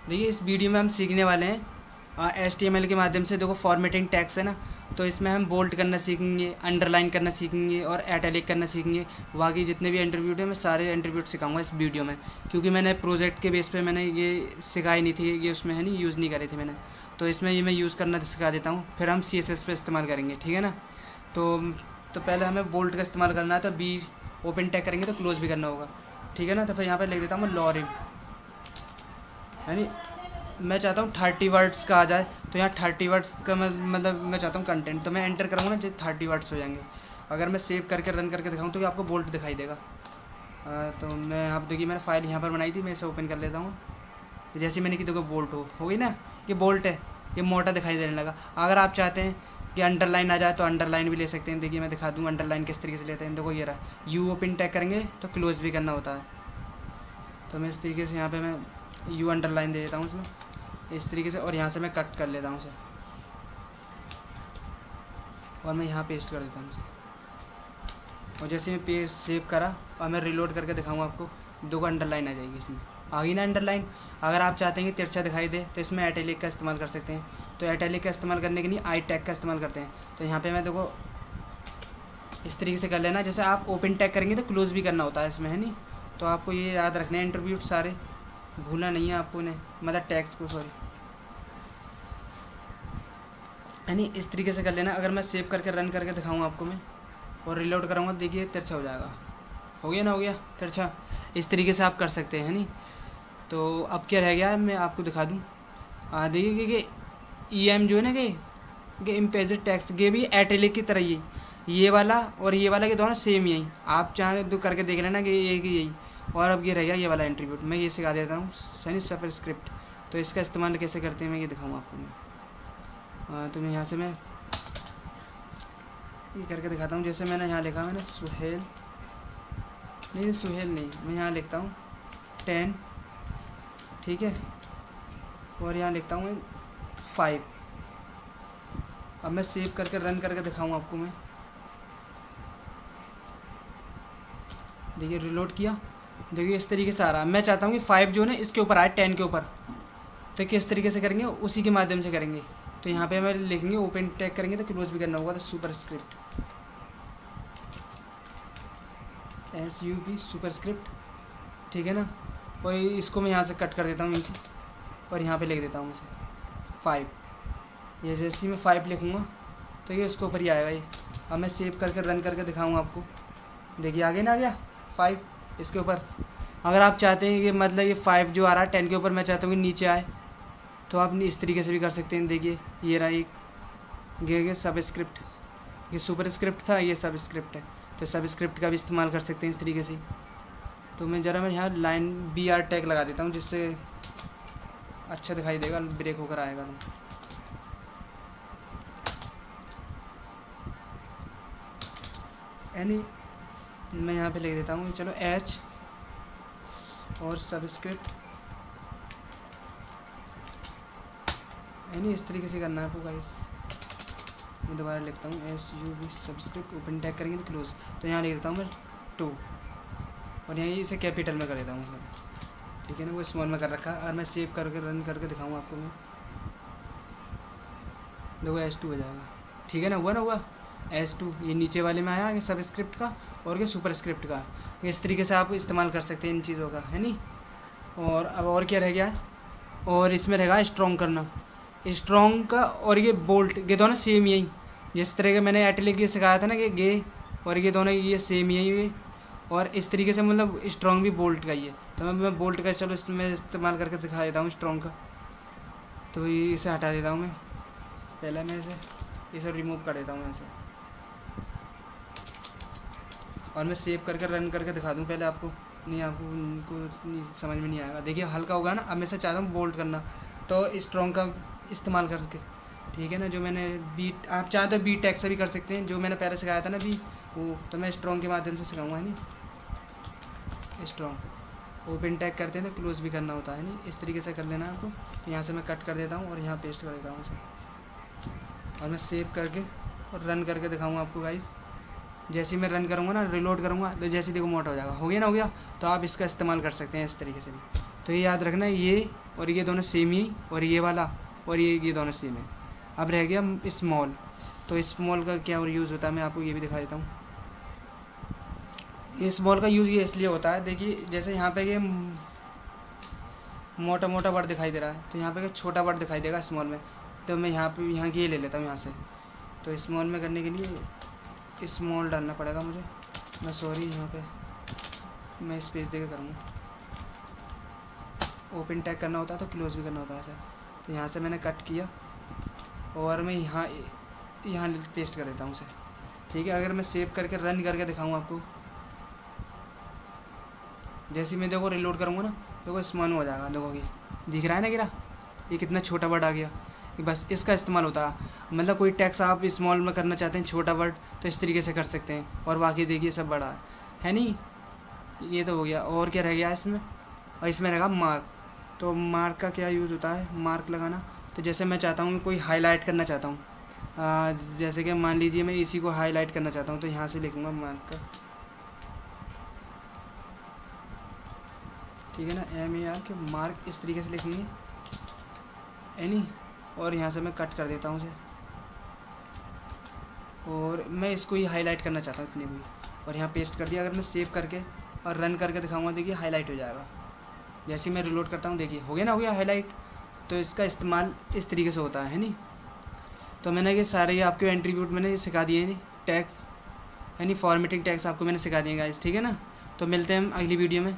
देखिए इस वीडियो में हम सीखने वाले हैं HTML के माध्यम से। देखो फॉर्मेटिंग टैग्स है ना, तो इसमें हम बोल्ड करना सीखेंगे, अंडरलाइन करना सीखेंगे और एटैलिक करना सीखेंगे। बाकी जितने भी एट्रीब्यूट हैं मैं सारे एट्रीब्यूट सिखाऊंगा इस वीडियो में, क्योंकि मैंने प्रोजेक्ट के बेस पे मैंने ये सिखाई नहीं थी, ये उसमें है नहीं यूज़ नहीं करे थे मैंने, तो इसमें ये मैं यूज़ करना सिखा देता हूँ। फिर हम CSS पे इस्तेमाल करेंगे, ठीक है ना। तो पहले हमें बोल्ड का इस्तेमाल करना है, तो बी ओपन टैग करेंगे तो क्लोज भी करना होगा, ठीक है ना। तो फिर यहाँ पर लिख देता हूँ मैं लॉरिन, है नी। मैं चाहता हूँ 30 वर्ड्स का आ जाए, तो यहाँ 30 वर्ड्स का मतलब मैं चाहता हूँ कंटेंट, तो मैं एंटर करूँगा ना, जो 30 वर्ड्स हो जाएंगे। अगर मैं सेव करके रन करके दिखाऊँ तो आपको बोल्ट दिखाई देगा। तो मैं आप देखिए मैंने फ़ाइल यहाँ पर बनाई थी, मैं इसे ओपन कर लेता हूँ। जैसे मैंने की देखो बोल्ट हो गई ना, ये बोल्ट है, ये मोटा दिखाई देने लगा। अगर आप चाहते हैं कि अंडरलाइन आ जाए तो अंडरलाइन भी ले सकते हैं। देखिए मैं दिखा दूँ अंडरलाइन किस तरीके से लेते हैं। देखो ये रहा, यू ओपन टैग करेंगे तो क्लोज भी करना होता है। तो मैं इस तरीके से यहाँ पे मैं यू अंडरलाइन दे देता हूँ उसमें इस तरीके से, और यहाँ से मैं कट कर लेता हूँ उसे, और मैं यहाँ पेस्ट कर देता हूँ उसे। और जैसे मैं पेज सेव करा और मैं रिलोड करके दिखाऊँ आपको, 2 अंडरलाइन आ जाएगी इसमें, आ गई ना अंडरलाइन। अगर आप चाहते हैं कि तिरछा दिखाई दे तो इसमें एटैलिक का इस्तेमाल कर सकते हैं। तो एटैलिक का इस्तेमाल करने के लिए आई टैग का इस्तेमाल करते हैं। तो यहाँ पे मैं देखो इस तरीके से कर लेना, जैसे आप ओपन टैग करेंगे तो क्लोज भी करना होता है इसमें, है नहीं। तो आपको ये याद रखना है, इंटरव्यूट सारे भूलना नहीं है आपको ने, मतलब टैग्स को, सॉरी, है नहीं। इस तरीके से कर लेना। अगर मैं सेव करके रन करके दिखाऊँ आपको मैं, और रिलोड कराऊँगा, देखिए तिरछा हो जाएगा। हो गया ना, हो गया तिरछा। इस तरीके से आप कर सकते हैं, है नहीं। तो अब क्या रह गया, मैं आपको दिखा दूँ। देखिए कि EM जो है ना कि इम्पेजेड टैक्स, ये भी एटैलिक की तरह ही, ये वाला और ये वाला के दोनों सेम यही, आप चाहें तो करके देख लेना कि ये कि यही। और अब ये रह गया ये वाला एट्रीब्यूट, मैं ये सिखा देता हूँ, सनी सबस्क्रिप्ट। तो इसका इस्तेमाल कैसे करते हैं मैं ये दिखाऊँ आपको मैं। तो मैं यहाँ से मैं ये करके दिखाता हूँ। जैसे मैंने यहाँ लिखा, मैंने सुहेल नहीं, मैं यहाँ लिखता हूँ 10, ठीक है, और यहाँ लिखता हूँ 5। अब मैं सेव करके रन करके दिखाऊँ आपको मैं। देखिए रिलोड किया, देखिए इस तरीके से आ रहा है। मैं चाहता हूँ कि 5 जो है ना इसके ऊपर आए, 10 के ऊपर। तो किस तरीके से करेंगे, उसी के माध्यम से करेंगे। तो यहाँ पे हमें लिखेंगे ओपन टैग करेंगे तो क्लोज भी करना होगा, तो super script SUP super script, ठीक है ना। और इसको मैं यहाँ से कट कर देता हूँ इसे, और यहाँ पे लिख देता हूँ इसे 5। ये जैसे मैं 5 लिखूँगा तो ये उसके ऊपर ही आएगा ये। अब मैं सेव करके रन करके दिखाऊँगा आपको, देखिए आगे ना आ गया 5 इसके ऊपर। अगर आप चाहते हैं कि मतलब ये 5 जो आ रहा है 10 के ऊपर, मैं चाहता हूँ कि नीचे आए, तो आप इस तरीके से भी कर सकते हैं। देखिए ये रहा एक, ये सब स्क्रिप्ट, ये सुपर स्क्रिप्ट था, ये सब स्क्रिप्ट है। तो सब स्क्रिप्ट का भी इस्तेमाल कर सकते हैं इस तरीके से। तो मैं ज़रा मैं यहाँ लाइन BR टैग लगा देता हूँ, जिससे अच्छा दिखाई देगा, ब्रेक होकर आएगा। तो यानी मैं यहाँ पे लिख देता हूँ, चलो H और सबस्क्रिप्ट, यानी इस तरीके से करना है आपको गाइस। मैं दोबारा लिखता हूँ SUB सबस्क्रिप्ट, ओपन टैग करेंगे तो क्लोज। तो यहाँ लिख देता हूँ मैं 2, और यहाँ इसे कैपिटल में कर देता हूँ, ठीक है ना, वो स्मॉल में कर रखा। और मैं सेव करके रन करके दिखाऊँ आपको मैं, देखो S2 हो जाएगा, ठीक है ना, हुआ ना, हुआ S2। ये नीचे वाले में आया सब स्क्रिप्ट का और ये सुपर स्क्रिप्ट का। इस तरीके से आप इस्तेमाल कर सकते हैं इन चीज़ों का, है नहीं। और अब और क्या रह गया, और इसमें रहेगा स्ट्रॉन्ग करना, स्ट्रॉन्ग का। और ये बोल्ट, ये दोनों सेम यही, जिस तरह के मैंने एटैलिक ये सिखाया था ना कि गे, और ये दोनों ये सेम यही हुए। और इस तरीके से मतलब स्ट्रॉन्ग भी बोल्ट का ही है। तो मैं बोल्ट का चलो इसमें इस्तेमाल करके दिखा देता हूँ स्ट्रॉन्ग का। तो इसे हटा देता हूँ मैं, पहले मैं इसे रिमूव कर देता हूँ ऐसे, और मैं सेव करके रन करके दिखा दूँ पहले आपको। नहीं, आपको उनको समझ में नहीं आएगा। देखिए हल्का होगा ना। अब मैं से चाहता हूँ बोल्ट करना, तो स्ट्रॉन्ग का इस्तेमाल करके, ठीक है ना। जो मैंने बीट, आप चाहें तो बी टैग से भी कर सकते हैं, जो मैंने पहले सिखाया था ना बी, वो तो मैं स्ट्रॉन्ग के माध्यम से सिखाऊंगा, है नहीं। स्ट्रॉन्ग ओपन टैग करते हैं तो क्लोज भी करना होता है, नहीं। इस तरीके से कर लेना है आपको। तो यहाँ से मैं कट कर देता हूँ और यहाँ पेस्ट कर देता हूँ इसे, और मैं सेव करके और रन करके दिखाऊँगा आपको गाइस। जैसे मैं रन करूँगा ना, रिलोड करूँगा, तो जैसे देखो मोटा हो जाएगा। हो गया ना, हो गया। तो आप इसका इस्तेमाल कर सकते हैं इस तरीके से भी। तो ये याद रखना, ये और ये दोनों सेम ही, और ये वाला और ये दोनों सेम है। अब रह गया स्मॉल। तो स्मॉल का क्या यूज़ होता है, मैं आपको ये भी दिखा देता हूँ। ये स्मॉल का यूज़ ये इसलिए होता है, देखिए जैसे यहाँ पे ये मोटा मोटा वर्ड दिखाई दे रहा है, तो यहाँ पे छोटा वर्ड दिखाई देगा स्मॉल में। तो मैं यहाँ की ये ले लेता हूँ यहाँ से। तो स्मॉल में करने के लिए स्मॉल डालना पड़ेगा मुझे। मैं सॉरी, यहाँ पे मैं स्पेस देकर करूँगा। ओपन टैग करना होता है तो क्लोज भी करना होता है सर। तो यहाँ से मैंने कट किया और मैं यहाँ पेस्ट कर देता हूँ उसे। ठीक है, अगर मैं सेव करके रन करके दिखाऊँ आपको, जैसे मैं देखो रिलोड करूँगा ना, देखो स्मॉल हो जाएगा। देखो कि दिख रहा है ना गिरा, ये कितना छोटा वर्ड आ गया। बस इसका इस्तेमाल होता है, मतलब कोई टैक्स आप स्मॉल में करना चाहते हैं छोटा वर्ड, तो इस तरीके से कर सकते हैं। और बाकी देखिए सब बड़ा है नहीं। ये तो हो गया, और क्या रह गया इसमें, और इसमें रहेगा मार्क। तो मार्क का क्या यूज़ होता है, मार्क लगाना। तो जैसे मैं चाहता हूँ कोई हाईलाइट करना चाहता हूँ, जैसे कि मान लीजिए मैं इसी को हाईलाइट करना चाहता हूँ, तो यहाँ से लिखूँगा मार्क का, ठीक है ना, MAR के मार्क, इस तरीके से लिखेंगे एनी। और यहाँ से मैं कट कर देता हूँ उसे, और मैं इसको ही हाईलाइट करना चाहता हूँ इतने को ही, और यहाँ पेस्ट कर दिया। अगर मैं सेव करके और रन करके दिखाऊंगा, देखिए हाईलाइट हो जाएगा। जैसे मैं रिलोड करता हूँ, देखिए हो गया ना, हो गया हाईलाइट। तो इसका इस्तेमाल इस तरीके से होता है नहीं। तो मैंने ये सारे आपके एट्रीब्यूट मैंने सिखा दिए हैं, टैग्स यानी फॉर्मेटिंग टैग्स आपको मैंने सिखा दिए गाइस, ठीक है ना। तो मिलते हैं हम अगली वीडियो में।